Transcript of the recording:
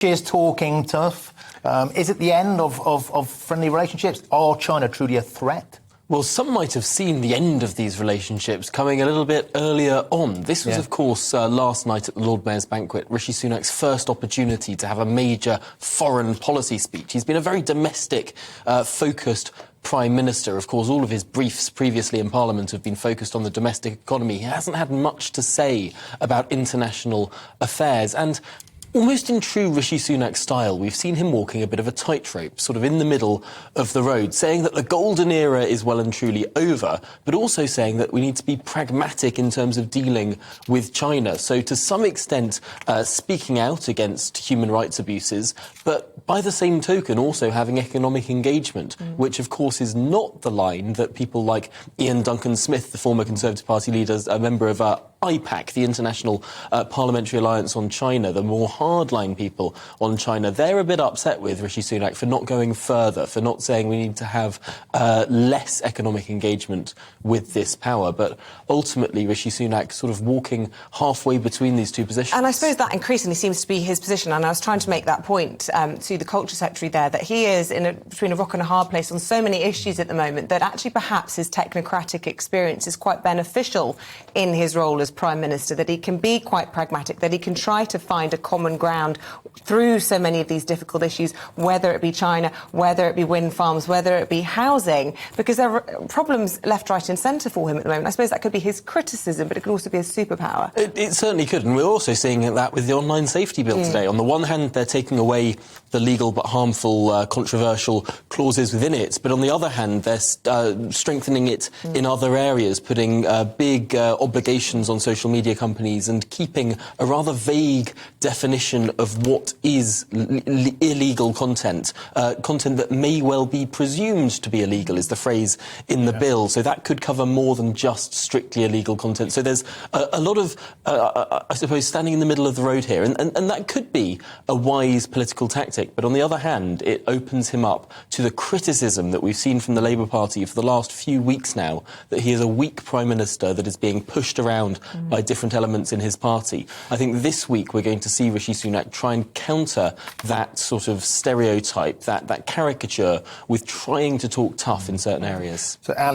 She is talking tough. Is it the end of friendly relationships? Are China truly a threat? Well, some might have seen the end of these relationships coming a little bit earlier on. This was, of course, last night at the Lord Mayor's banquet, Rishi Sunak's first opportunity to have a major foreign policy speech. He's been a very domestic, focused Prime Minister. Of course, all of his briefs previously in Parliament have been focused on the domestic economy. He hasn't had much to say about international affairs. And almost in true Rishi Sunak style, we've seen him walking a bit of a tightrope, sort of in the middle of the road, saying that the golden era is well and truly over, but also saying that we need to be pragmatic in terms of dealing with China. So to some extent, speaking out against human rights abuses, but by the same token, also having economic engagement, which of course is not the line that people like Ian Duncan Smith, the former Conservative Party leader, a member of IPAC, the International Parliamentary Alliance on China, the more hardline people on China, they're a bit upset with Rishi Sunak for not going further, for not saying we need to have less economic engagement with this power. But ultimately, Rishi Sunak sort of walking halfway between these two positions. And I suppose that increasingly seems to be his position. And I was trying to make that point to the Culture Secretary there, that he is between a rock and a hard place on so many issues at the moment that actually perhaps his technocratic experience is quite beneficial in his role as Prime Minister, that he can be quite pragmatic, that he can try to find a common ground through so many of these difficult issues, whether it be China, whether it be wind farms, whether it be housing, because there are problems left, right and centre for him at the moment. I suppose that could be his criticism, but it could also be his superpower. It certainly could, and we're also seeing that with the online safety bill today. On the one hand, they're taking away the legal but harmful, controversial clauses within it, but on the other hand, they're strengthening it in other areas, putting big obligations on social media companies and keeping a rather vague definition of what is illegal content. Content that may well be presumed to be illegal is the phrase in the bill. So that could cover more than just strictly illegal content. So there's a lot of, I suppose, standing in the middle of the road here. And that could be a wise political tactic. But on the other hand, it opens him up to the criticism that we've seen from the Labour Party for the last few weeks now, that he is a weak Prime Minister that is being pushed around by different elements in his party. I think this week we're going to see Rishi Sunak try and counter that sort of stereotype, that caricature, with trying to talk tough in certain areas. So, Alex,